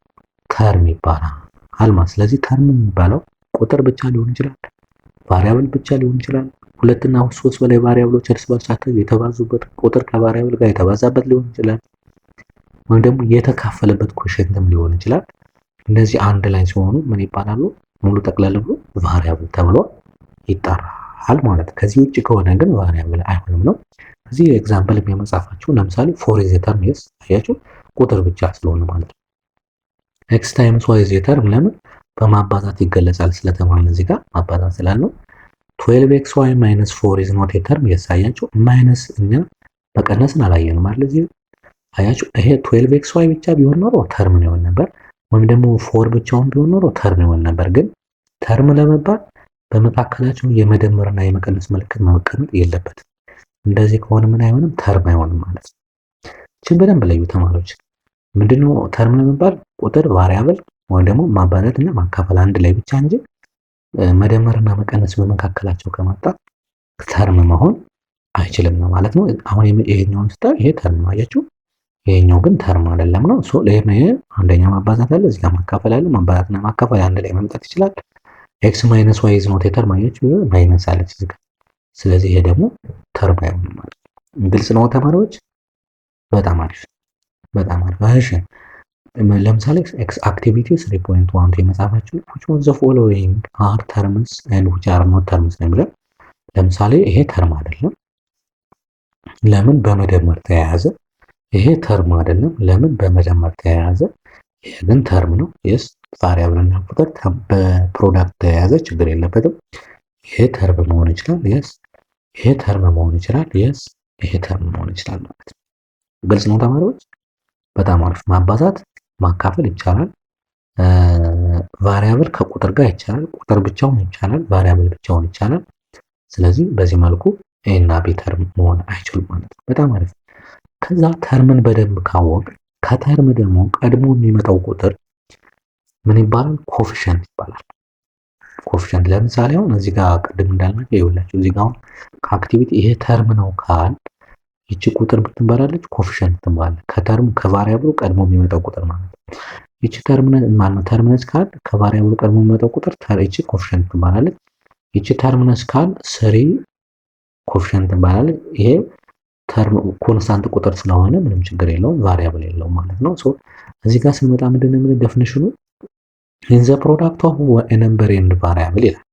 Speaker 1: ተርም ይባላል አልማ። ስለዚህ ተርም የሚባለው ቁጥር ብቻ ሊሆን ይችላል፣ ቫሪያብል ብቻ ሊሆን ይችላል። ሁለትና ሶስት በላይ ቫሪያብሎች እርስ በርሳቸው የተባዙበት ቁጥር ከቫሪያብል ጋር የተባዛበት ሊሆን ይችላል፣ ወይም ደግሞ የተካፈለበት ኮሸንትም ሊሆን ይችላል። እነዚህ አንድ ላይ ሲሆኑ ምን ይባላሉ? ሙሉ ጠቅለል ብሎ ቫሪያብል ተብሎ ይጠራል ማለት ነው። ከዚህ ውጭ ከሆነ ግን ቫሪያብል አይሆንም ነው። እዚህ ኤግዛምፕል የሚመጻፋችሁ ለምሳሌ ፎር ኢዝ ኤ ተርም የስ አያችሁ ቁጥር ብቻ ስለሆነ ማለት ነው። ኤክስ ታይምስ ዋይ ኢዝ ኤ ተርም ለምን በማባዛት ይገለጻል ስለተባለ እዚህ ጋር ማባዛት ስላለው 12xy ማይነስ 4 ኢዝ ኖት ኤ ተርም ያሳያችሁ። ማይነስ እኛ በቀነስን አላየንም አይደል? እዚህ አያችሁ ይሄ 12xy ብቻ ቢሆን ኖሮ ተርም ነው ይሆን ነበር፣ ወይም ደግሞ 4 ብቻውን ቢሆን ኖሮ ተርም ይሆን ነበር። ግን ተርም ለመባል በመካከላቸው የመደመርና የመቀነስ ምልክት መቀመጥ የለበትም። እንደዚህ ከሆነ ምን አይሆንም? ተርም አይሆንም ማለት ነው። እቺን በደንብ ለዩ ተማሪዎች። ምንድነው ተርም ለመባል? ቁጥር ቫሪያብል ወይም ደግሞ ማባዛት እና ማካፈል አንድ ላይ ብቻ እንጂ መደመርና መቀነስ በመካከላቸው ከመጣ ተርም መሆን አይችልም ነው ማለት ነው። አሁን ይሄኛውን ስታዩ ይሄ ተርም ነው አያችሁ፣ ይሄኛው ግን ተርም አይደለም ነው። ሶ ይሄ አንደኛ ማባዛት አለ፣ እዚህ ጋር ማካፈል አለ። ማባዛትና ማካፈል አንድ ላይ መምጣት ይችላል። ኤክስ ማይነስ ዋይ ኢዝ ኖት ኤ ተርም አያችሁ፣ ማይነስ አለች እዚህ ጋር። ስለዚህ ይሄ ደግሞ ተርም አይሆንም ማለት ነው። ግልጽ ነው ተማሪዎች? በጣም አሪፍ በጣም አሪፍ። እሺ ለምሳሌ ኤክስ አክቲቪቲ 3.1 የመጻፋችሁ which of the following are terms and which are not terms ነው የሚለው። ለምሳሌ ይሄ ተርም አይደለም፣ ለምን በመደመር ተያያዘ። ይሄ ተርም አይደለም፣ ለምን በመደመር ተያያዘ። ይሄ ግን ተርም ነው። የስ ቫሪያብል እና ቁጥር በፕሮዳክት ተያያዘ ችግር የለበትም። ይሄ ተርም መሆን ይችላል። የስ ይሄ ተርም መሆን ይችላል። የስ ይሄ ተርም መሆን ይችላል ማለት ነው። ግልጽ ነው ተማሪዎች? በጣም አሪፍ። ማባዛት ማካፈል ይቻላል። ቫሪያብል ከቁጥር ጋር ይቻላል። ቁጥር ብቻውን ይቻላል። ቫሪያብል ብቻውን ይቻላል። ስለዚህ በዚህ መልኩ ኤ እና ቢ ተርም መሆን አይችሉም ማለት ነው። በጣም አሪፍ። ከዛ ተርምን በደንብ ካወቅ ከተርም ደግሞ ቀድሞ የሚመጣው ቁጥር ምን ይባላል? ኮፊሸንት ይባላል። ኮፊሸንት ለምሳሌ አሁን እዚህ ጋር ቅድም እንዳልናቸው ይኸውላችሁ እዚህ ጋር አሁን ከአክቲቪቲ ይሄ ተርም ነው ካል ይቺ ቁጥር ብትባላለች ኮፊሸንት ትባላለች። ከተርሙ ከቫሪያብሉ ቀድሞ የሚመጣው ቁጥር ማለት ነው። ይቺ ተርምነስ ካል ከቫሪያብሉ ቀድሞ የሚመጣው ቁጥር ይቺ ኮፊሸንት ትባላለች። ይቺ ተርምነስ ካል ስሪ ኮፊሸንት ትባላለች። ይሄ ተርም ኮንስታንት ቁጥር ስለሆነ ምንም ችግር የለውም፣ ቫሪያብል የለውም ማለት ነው። ሶ እዚህ ጋር ስንመጣ ምንድን ነው የሚለው ዴፊኒሽኑ ኢን ዘ ፕሮዳክት ኦፍ ኤ ነምበር ኤንድ ቫሪያብል ይላል።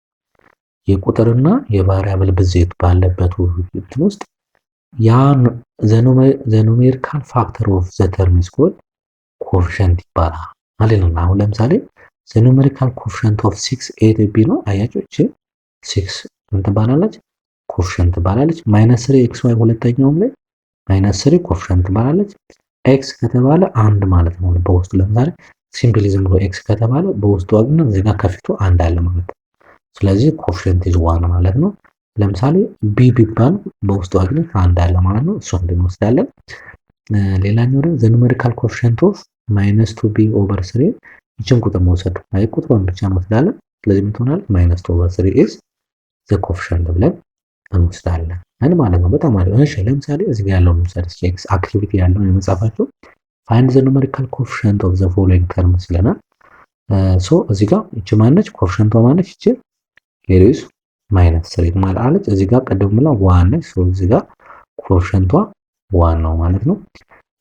Speaker 1: የቁጥርና የቫሪያብል ብዜት ባለበት እንትን ውስጥ ያ ዘ ኑሜሪካል ፋክተር ኦፍ ዘ ተርም ኢዝ ኮልድ ኮፊሸንት ይባላል ማለት ነው። አሁን ለምሳሌ ዘ ኑሜሪካል ኮፊሸንት ኦፍ 6 8 ቢ ነው አያችሁ። እቺ 6 ምን ትባላለች? ኮፊሸንት ትባላለች። -3 ኤክስ ዋይ ሁለተኛውም ላይ -3 ኮፊሸንት ትባላለች። ኤክስ ከተባለ አንድ ማለት ነው በውስጡ። ለምሳሌ ሲምፕሊዝም ብሎ ኤክስ ከተባለ በውስጡ ግን እዚህ ጋር ከፊቱ አንድ አለ ማለት ነው። ስለዚህ ኮፊሸንት ኢዝ ዋን ማለት ነው። ለምሳሌ ቢ ቢባል በውስጡ ግን አንድ አለ ማለት ነው። እሱ እንወስዳለን። ሌላኛው ደግሞ ዘ ኑሜሪካል ኮፊሸንት ኦፍ -2b ኦቨር 3 ይችን ቁጥር መውሰድ አይ ቁጥሩን ብቻ እንወስዳለን። ስለዚህ ምን ትሆናለች? -2 ኦቨር 3 ኢዝ ዘ ኮፊሸንት ብለን እንወስዳለን ማለት ነው። በጣም አሪፍ። እሺ ለምሳሌ እዚህ ጋር ያለውን ምሳሌ ኤክስ አክቲቪቲ ያለውን የመጻፋቸው ፋይንድ ዘ ኑሜሪካል ኮፊሸንት ኦፍ ዘ ፎሎዊንግ ተርምስ ይለናል። ሶ እዚህ ጋር እቺ ማነች? ኮፊሸንቷ ማነች? እቺ ሄሪስ -3 ማለት አለች። እዚህ ጋር ቀደም ብላ ዋን ነች። ሶ እዚህ ጋር ኮፊሸንቷ ዋን ነው ማለት ነው።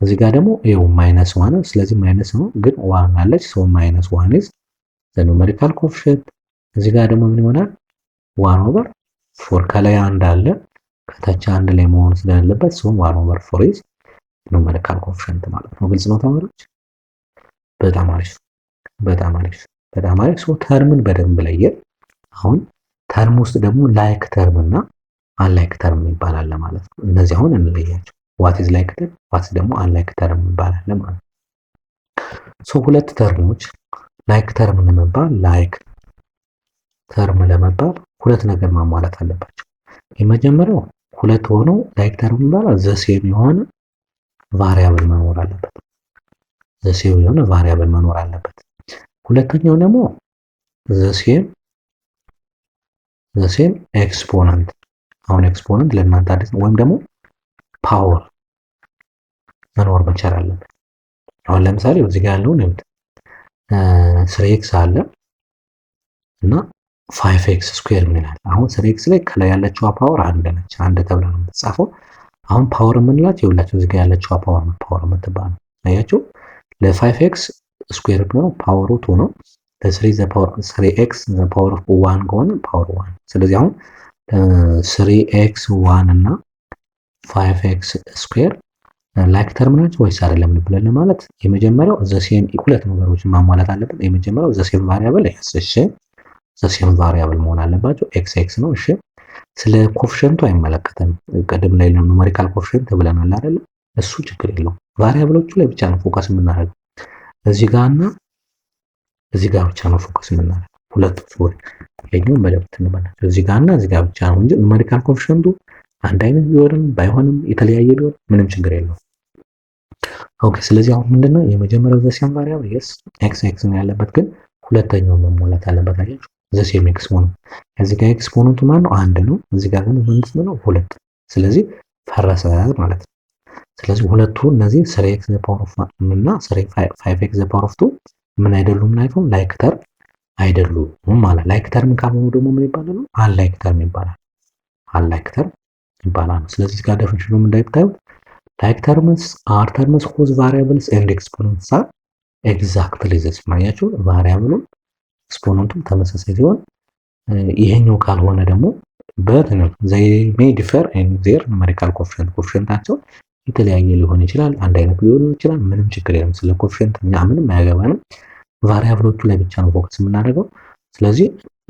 Speaker 1: እዚህ ጋር ደግሞ ይኸው -1 ነው። ስለዚህ ማይነስ ነው ግን ዋን አለች። ሶ -1 ኢዝ ዘ ኑሜሪካል ኮፊሸንት። እዚህ ጋር ደግሞ ምን ይሆናል? 1 ኦቨር 4 ከላይ አንድ አለ ከታች አንድ ላይ መሆን ስለሌለበት ሶ 1 ኦቨር 4 ኢዝ ኑሜሪካል ኮፊሸንት ማለት ነው። ግልጽ ነው ተማሪዎች? በጣም አሪፍ በጣም አሪፍ በጣም አሪፍ። ሶ ተርምን በደንብ ለየን። አሁን ተርም ውስጥ ደግሞ ላይክ ተርም እና አንላይክ ተርም ይባላል ማለት ነው። እነዚህ አሁን እንለያቸው። ዋት ኢዝ ላይክ ተርም፣ ዋት ደግሞ አንላይክ ተርም ይባላል ማለት ነው። ሶ ሁለት ተርሞች ላይክ ተርም ለመባል ሁለት ነገር ማሟላት አለባቸው። የመጀመሪያው ሁለት ሆነው ላይክ ተርም ይባላል ዘሴም የሆነ ቫሪያብል መኖር አለበት። ዘሴም የሆነ ቫሪያብል መኖር አለበት። ሁለተኛው ደግሞ ዘሴም ኤክስፖነንት። አሁን ኤክስፖነንት ለእናንተ አዲስ ነው። ወይም ደግሞ ፓወር መኖር መቻል አለበት። አሁን ለምሳሌ እዚህ ጋር ያለውን ይኸውት 3x አለ እና 5x ስኩዌር ምን ይላል? አሁን 3x ላይ ከላይ ያለችው ፓወር አንድ ነች። አንድ ተብላ ነው የምትጻፈው። አሁን ፓወር የምንላቸው ይኸውላችሁ እዚህ ጋር ያለችው ፓወር የምትባለው አያችሁ። ለ5x ስኩዌር ቢሆን ፓወሩ 2 ነው። ለ3x ዘ ፓወር ኦፍ 1 ከሆነ ፓወር 1። ስለዚህ አሁን 3x 1 እና 5x ስኩዌር ላይክ ተርም ናቸው ወይስ አይደለም ብለን ለማለት የመጀመሪያው ዘሴም ሁለት ነገሮችን ማሟላት አለበት። የመጀመሪያው ዘሴም ቫሪያብል ዘሴም ቫሪያብል መሆን አለባቸው። ኤክስ ነው። እሺ ስለ ኮፊሸንቱ አይመለከተንም። ቀደም ላይ ኑሜሪካል ኮፊሸንት ብለናል አይደል? እሱ ችግር የለውም። ቫሪያብሎቹ ላይ ብቻ ነው ፎከስ የምናደርገው። እዚህ ጋርና እዚህ ጋር ብቻ ነው ፎከስ የምናደርገው። ሁለቱ ሶሪ ይሄኛው በደብት እንበላቸው። እዚህ ጋርና እዚህ ጋር ብቻ ነው እንጂ ኑሜሪካል ኮፊሸንቱ አንድ አይነት ቢሆንም ባይሆንም የተለያየ ቢሆን ምንም ችግር የለውም። ኦኬ ስለዚህ አሁን ምንድነው የመጀመሪያው ዘሴም ቫሪያብል ኤክስ ነው ያለበት፣ ግን ሁለተኛው መሟላት አለበት። አያችሁ ዘሴም ኤክስፖነንት። እዚህ ጋር ኤክስፖነንቱ ማለት ነው አንድ ነው። እዚህ ጋር ግን ምንድን ነው ሁለት። ስለዚህ ፈረሰ ማለት ነው። ስለዚህ ሁለቱ እነዚህ 3x ዘ ፓወር ኦፍ 1 እና 5x ዘ ፓወር ኦፍ 2 ምን አይደሉም ላይክ ተርም አይደሉም ማለት። ላይክ ተርም ካልሆኑ ደግሞ ምን ይባላሉ? አንላይክ ተርም ይባላል። አንላይክ ተርም ይባላል። ስለዚህ ጋር ዴፊኒሽኑም እንዳይታዩት ላይክ ተርምስ አር ተርምስ whose variables and exponents are exactly the same። አያችሁ ቫሪያብሉ ኤክስፖነንቱም ተመሳሳይ ሲሆን ይሄኛው ካልሆነ ደግሞ but they may differ in their numerical coefficient ኮፊሸንታቸው የተለያየ ሊሆን ይችላል። አንድ አይነት ሊሆን ይችላል። ምንም ችግር የለም። ስለ ኮፊሸንት እኛ ምንም አያገባንም። ቫሪያብሎቹ ላይ ብቻ ነው ፎከስ የምናደርገው። ስለዚህ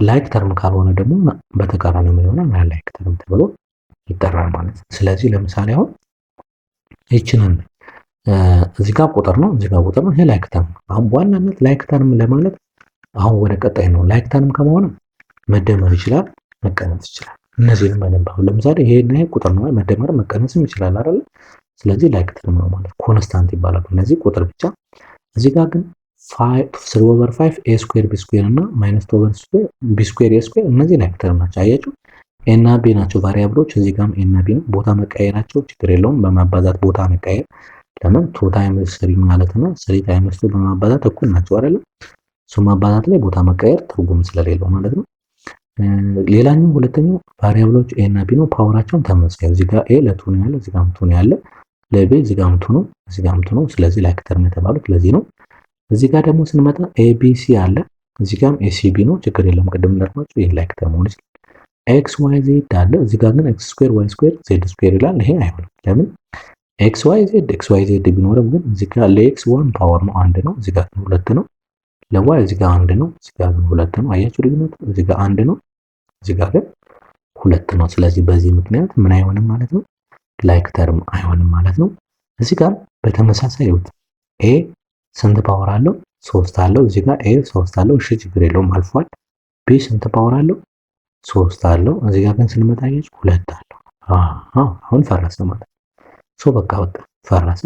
Speaker 1: ላይክ ተርም ካልሆነ ደግሞ በተቃራኒው ምን ይሆናል? ላይክ ተርም ተብሎ ይጠራል ማለት ነው። ስለዚህ ለምሳሌ አሁን ይችላል እዚህ ጋር ቁጥር ነው፣ እዚህ ጋር ቁጥር ነው። ይሄ ላይክ ተርም ነው። አሁን በዋናነት ላይክ ተርም ለማለት አሁን ወደ ቀጣይ ነው። ላይክ ተርም ከመሆኑ መደመር ይችላል፣ መቀነስ ይችላል። እነዚህንም በደንብ አሁን ለምሳሌ ይሄና ይሄ ቁጥር ነው፣ መደመር መቀነስም ይችላል አይደል? ስለዚህ ላይክ ተርም ነው ማለት ኮንስታንት ይባላል። እነዚህ ቁጥር ብቻ። እዚህ ጋር ግን 3/5 a ስኩዌር b ስኩዌር እና -2/2 b ስኩዌር a ስኩዌር እነዚህ ላይክ ተርም ናቸው። አያችሁ ኤ እና ቢ ናቸው ቫሪያብሎች። እዚህ ጋርም ኤ እና ቢ ነው። ቦታ መቀየራቸው ችግር የለውም። በማባዛት ቦታ መቀየር ለምን 2 ታይምስ 3 ማለት ነው 3 ታይምስ 2 በማባዛት እኩል ናቸው አይደል? እሱ ማባዛት ላይ ቦታ መቀየር ትርጉም ስለሌለው ማለት ነው። ሌላኛው ሁለተኛው ቫሪያብሎች ኤ እና ቢ ነው። ፓወራቸውን ተመሳሳይ እዚህ ጋር ኤ ለ2 ነው ያለ፣ እዚህ ጋር 2 ነው ያለ፣ ለቢ እዚህ ጋር 2 ነው፣ እዚህ ጋር 2 ነው። ስለዚህ ላይክ ተርም የተባሉት ለዚህ ነው። እዚህ ጋር ደግሞ ስንመጣ ኤ ቢ ሲ አለ፣ እዚህ ጋርም ኤ ሲ ቢ ነው። ችግር የለም። ቅድም እንዳልኳችሁ ይሄ ላይክ ተርም ሆነ ኤክስ ዋይ ዜድ አለ፣ እዚህ ጋር ግን ኤክስ ስኩዌር ዋይ ስኩዌር ዜድ ስኩዌር ይላል። ይሄ አይሆንም። ለምን ኤክስ ዋይ ዜድ ቢኖርም ግን እዚህ ጋር ለኤክስ 1 ፓወር ነው አንድ ነው፣ እዚህ ጋር 2 ነው። ለዋይ እዚህ ጋር 1 ነው፣ እዚህ ጋር 2 ነው። አያችሁ ልዩነቱ? እዚህ ጋር 1 ነው፣ እዚህ ጋር ግን 2 ነው። ስለዚህ በዚህ ምክንያት ምን አይሆንም ማለት ነው? ላይክ ተርም አይሆንም ማለት ነው። እዚህ ጋር በተመሳሳይ ይሁት ኤ ስንት ፓወር አለው? 3 አለው። እዚህ ጋር ኤ 3 አለው። እሺ ችግር የለውም አልፏል። ቢ ስንት ፓወር አለው? 3 አለው። እዚህ ጋር ግን ስንመጣ 2 አለው። አሁን ፈረሰ ማለት ነው። በቃ ፈረሰ።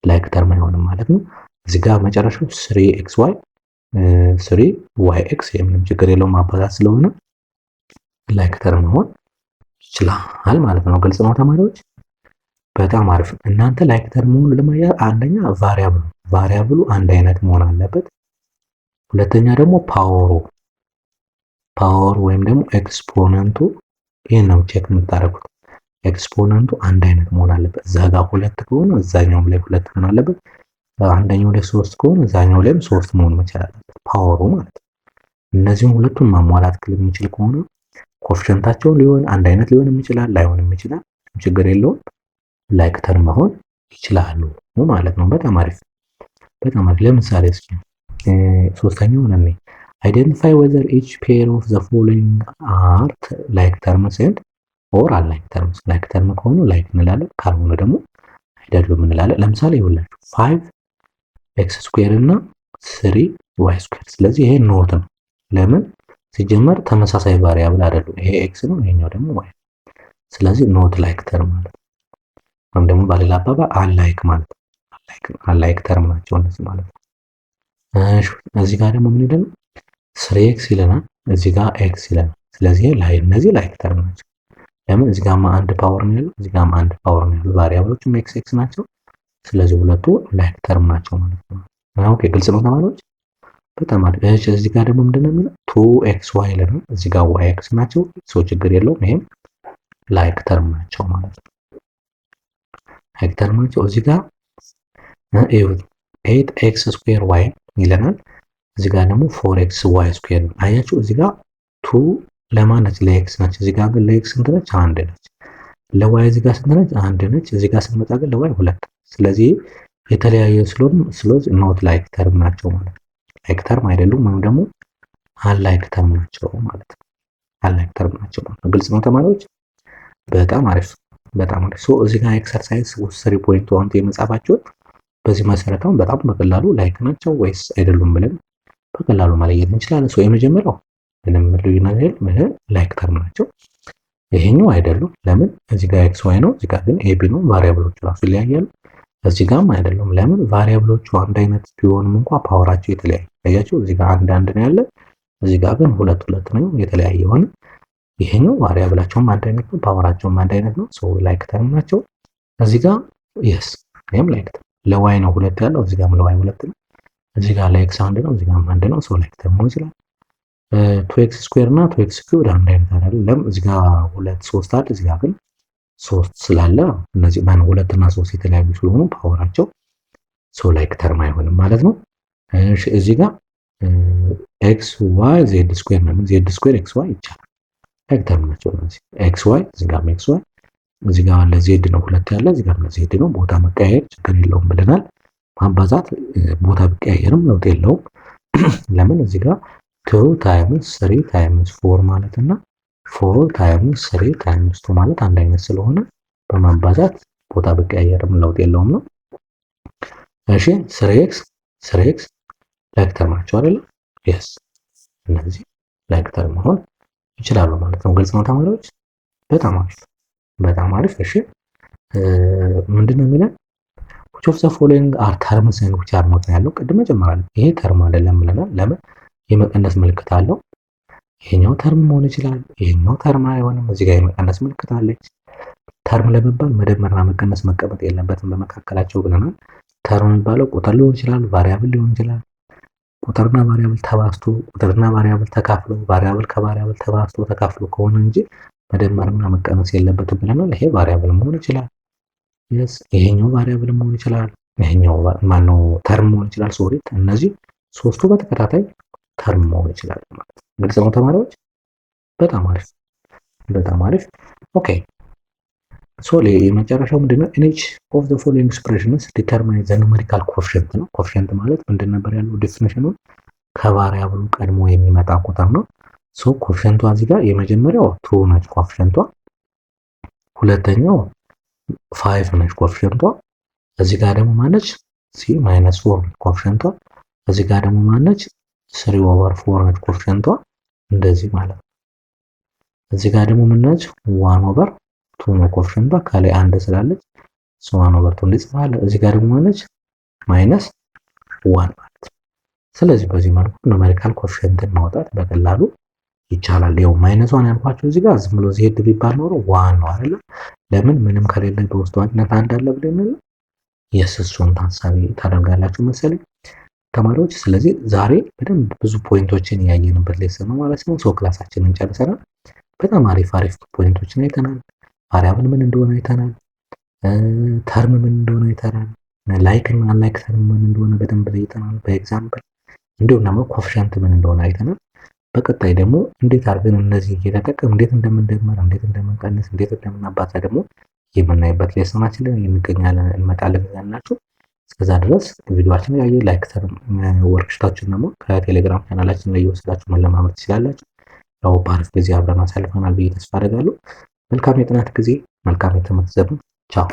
Speaker 1: ላይክ ተርም አይሆንም ማለት ነው። እዚህ ጋር መጨረሻው 3xy 3yx የምንም ችግር የለውም ማባዛት ስለሆነ ላይክ ተርም መሆን ይችላል ማለት ነው። ግልጽ ነው ተማሪዎች? በጣም አሪፍ። እናንተ ላይክ ተርም መሆኑን ለማያዝ አንደኛ ቫሪያብሉ አንድ አይነት መሆን አለበት። ሁለተኛ ደግሞ ፓወሩ ወይም ደግሞ ኤክስፖነንቱ ይሄን ነው ቼክ የምታደርጉት። ኤክስፖነንቱ አንድ አይነት መሆን አለበት። እዛ ጋር 2 ከሆነ እዛኛውም ላይ 2 መሆን አለበት። አንደኛው ላይ 3 ከሆነ እዛኛው ላይም 3 መሆን መቻል አለበት ፓወሩ ማለት ነው። እነዚህም ሁለቱን ማሟላት የሚችል ከሆነ ኮፊሸንታቸው አንድ አይነት ሊሆንም ይችላል ላይሆንም ይችላል። ችግር የለውም። ላይክ ተርም መሆን ይችላሉ ማለት ነው። በጣም አሪፍ። ለምሳሌ እስኪ ሶስተኛው ነን አይደንቲፋይ whether each pair of the following are like terms and or unlike terms። ላይክ ተርም ከሆኑ ላይክ እንላለን፣ ካልሆነ ደግሞ አይደሉም እንላለን። ለምሳሌ ይኸውላችሁ 5x ስኩዌር እና ዋይ ስኩዌር። ስለዚህ ይሄ ኖት ነው። ለምን ሲጀመር ተመሳሳይ ቫሪያብል አይደሉም። ይሄ ኤክስ ነው፣ ይሄኛው ደግሞ ዋይ። ስለዚህ ኖት ላይክ ተርም ማለት ነው። ወይም ደግሞ በሌላ አባባል አንላይክ ማለት ነው። አንላይክ ተርም ናቸው እነዚህ ማለት ነው። እሺ እዚህ ጋር ደግሞ ምን ይለናል? 3x ይለናል፣ እዚህ ጋር ኤክስ ይለናል። ስለዚህ ላይ እነዚህ ላይክ ተርም ናቸው። ለምን እዚህ ጋርማ አንድ ፓወር ነው ያለው፣ እዚህ ጋርማ አንድ ፓወር ነው ያለው። ቫሪያብሎቹም ኤክስ ኤክስ ናቸው። ስለዚህ ሁለቱ ላይክ ተርም ናቸው ማለት ነው። ኦኬ ግልጽ ነው ተማሪዎች? በጣም አሪፍ። እሺ እዚህ ጋር ደግሞ ምንድነው የሚለው 2xy ይለናል፣ እዚህ ጋር y x ናቸው። ሰው ችግር የለውም። ይሄም ላይክ ተርም ናቸው ማለት ነው። ላይክ ተርም ናቸው። እዚህ ጋር 8x ስኩዌር y ይለናል፣ እዚህ ጋር ደግሞ 4xy ስኩዌር ነው። አያችሁ እዚህ ጋር 2 ለማን ነች? ለኤክስ ነች። እዚህ ጋር ግን ለኤክስ ስንት ነች? አንድ ነች። ለዋይ እዚህ ጋር ስንት ነች? አንድ ነች። እዚህ ጋር ስንመጣ ግን ለዋይ ሁለት። ስለዚህ የተለያየ ስለዚህ ኖት ላይክ ተርም ናቸው ማለት ነው። ላይክ ተርም አይደሉም፣ ወይም ደግሞ አንላይክ ተርም ናቸው ማለት ነው። አንላይክ ተርም ናቸው ማለት ነው። ግልጽ ነው ተማሪዎች? በጣም አሪፍ በጣም አሪፍ። ሶ እዚህ ጋር ኤክሰርሳይዝ 3.1 የመጻፋችሁት በዚህ መሰረታውን በጣም በቀላሉ ላይክ ናቸው ወይስ አይደሉም ብለን በቀላሉ መለየት እንችላለን። ሶ የመጀመሪያው ምንም ልዩነት የለም፣ ይሄ ላይክ ተርም ናቸው። ይሄኛው አይደሉም። ለምን እዚህ ጋር ኤክስ ዋይ ነው፣ እዚህ ጋር ግን ኤቢ ነው። ቫሪያብሎቹ ራሱ ይለያያሉ። እዚህ ጋርም አይደሉም። ለምን ቫሪያብሎቹ አንድ አይነት ቢሆንም እንኳን ፓወራቸው የተለያየ። አያችሁ እዚህ ጋር አንድ ነው ያለ፣ እዚህ ጋር ግን ሁለት ነው የተለያየ ሆነ። ይሄኛው ቫሪያብላቸውም አንድ አይነት ነው፣ ፓወራቸውም አንድ አይነት ነው። ሶ ላይክ ተርም ናቸው። እዚህ ጋር የስ ይሄም ላይክ ተርም ለዋይ ነው ሁለት ያለው፣ እዚህ ጋርም ለዋይ ሁለት ነው። እዚህ ጋር ለኤክስ አንድ ነው፣ እዚህ ጋርም አንድ ነው። ሶ ላይክ ተርም ነው ይችላል። 2x ስኩዌር እና 2x ኪዩብ አንድ አይነት አይደለም። እዚህ ጋር 2 3 አለ፣ እዚህ ጋር ግን 3 ስላለ እነዚህ ማን 2 እና 3 የተለያዩ ስለሆኑ ፓወራቸው ሶ ላይክ ተርም አይሆንም ማለት ነው። እሺ እዚህ ጋር x y z ስኩዌር ነው፣ z ስኩዌር x y ይቻላል። ላይክ ተርም ናቸው እነዚህ x y። እዚህ ጋር x y፣ እዚህ ጋር ለz ነው ሁለት ያለ፣ እዚህ ጋር ለz ነው። ቦታ መቀያየር ችግር የለውም ብለናል። ማባዛት ቦታ ቢቀያየርም ለውጥ የለውም። ለምን እዚህ ጋር 2 ታይምስ 3 ታይምስ 4 ማለት እና 4 ታይምስ 3 ታይምስ 2 ማለት አንድ አይነት ስለሆነ በማባዛት ቦታ በቀያየርም ለውጥ የለውም ነው። እሺ 3x ላይክ ተርም ናቸው አይደል? yes እነዚህ ላይክ ተርም መሆን ይችላሉ ማለት ነው። ግልጽ ነው ተማሪዎች? በጣም አሪፍ በጣም አሪፍ። እሺ ምንድነው የሚለን? which of the following are terms and which are not ያለው ቅድም መጀመሪያ ይሄ ተርም አይደለም ብለናል። ለምን የመቀነስ ምልክት አለው። ይሄኛው ተርም መሆን ይችላል፣ ይሄኛው ተርም አይሆንም። እዚህ ጋር የመቀነስ ምልክት አለች። ተርም ለመባል መደመርና መቀነስ መቀመጥ የለበትም በመካከላቸው ብለናል። ተርም የሚባለው ቁጥር ሊሆን ይችላል፣ ቫሪያብል ሊሆን ይችላል። ቁጥርና ቫሪያብል ተባዝቶ፣ ቁጥርና ቫሪያብል ተካፍሎ፣ ቫሪያብል ከቫሪያብል ተባዝቶ ተካፍሎ ከሆነ እንጂ መደመርና መቀነስ የለበትም ብለናል። ይሄ ቫሪያብል መሆን ይችላል። yes ይሄኛው ቫሪያብል መሆን ይችላል፣ ይሄኛው ማነው ተርም መሆን ይችላል። ሶሪ እነዚህ ሶስቱ በተከታታይ ተርም መሆን ይችላል ማለት ነው። ግልጽ ነው ተማሪዎች? በጣም አሪፍ በጣም አሪፍ። ኦኬ ሶ የመጨረሻው ምንድነው? ኢች ኦፍ ዘ ፎሎዊንግ ኤክስፕሬሽንስ ዲተርማይን ዘ ኑሜሪካል ኮኤፊሺየንት ነው። ኮኤፊሺየንት ማለት ምንድን ነበር ያለው ዴፊኒሽኑ? ከቫሪያብሉ ቀድሞ የሚመጣ ቁጥር ነው። ሶ ኮኤፊሺየንቷ እዚህ ጋር የመጀመሪያው 2 ነች ኮኤፊሺየንቷ፣ ሁለተኛው 5 ነች ኮኤፊሺየንቷ፣ እዚህ ጋር ደግሞ ማነች? c-4 ኮኤፊሺየንቷ፣ እዚህ ጋር ደግሞ ማነች? 3/4 ነች ኮኤፊሺየንቷ፣ እንደዚህ ማለት ነው። እዚህ ጋር ደግሞ ምን ነች? 1/2 ነው ኮኤፊሺየንቷ፣ ከላይ አንድ ስላለች 1/2 እንጽፋለን። እዚህ ጋር ደግሞ ማነች? -1 ማለት ነው። ስለዚህ በዚህ መልኩ ኑሜሪካል ኮኤፊሺየንትን ማውጣት በቀላሉ ይቻላል። ያው -1 ያልኳችሁ እዚህ ጋር ዝም ብሎ ዜድ ቢባል ኖሮ 1 ነው አይደል? ለምን ምንም ከሌለ በውስጡ አንድነት አንድ አለ ብለን የስሱን ታሳቢ ታደርጋላችሁ መሰለኝ ተማሪዎች። ስለዚህ ዛሬ በደንብ ብዙ ፖይንቶችን ያየንበት ሌሰን ነው ማለት ነው። ሶ ክላሳችንን ጨርሰናል። በጣም አሪፍ ፖይንቶችን አይተናል። ቫሪያብል ምን እንደሆነ አይተናል። ተርም ምን እንደሆነ አይተናል። ላይክ እና አንላይክ ተርም ምን እንደሆነ በደንብ ለይተናል በኤግዛምፕል። እንዲሁም ደግሞ ኮኤፊሺየንት ምን እንደሆነ አይተናል። በቀጣይ ደግሞ እንዴት አድርገን እነዚህ እየተጠቀም እንዴት እንደምንደምር፣ እንዴት እንደምንቀንስ፣ እንዴት እንደምናባዛ ደግሞ የምናይበት ሌሰናችን ላይ እንገኛለን እንመጣለን ያልናችሁ። እስከዛ ድረስ ቪዲዮአችን ላይ ላይክ ተርም ወርክሽታችን ደግሞ ከቴሌግራም ቻናላችን ላይ እየወሰዳችሁ መለማመድ ትችላላችሁ። ያው በአሪፍ ጊዜ አብረን አሳልፈናል ብዬ ተስፋ አደርጋለሁ። መልካም የጥናት ጊዜ፣ መልካም የትምህርት ዘመን። ቻው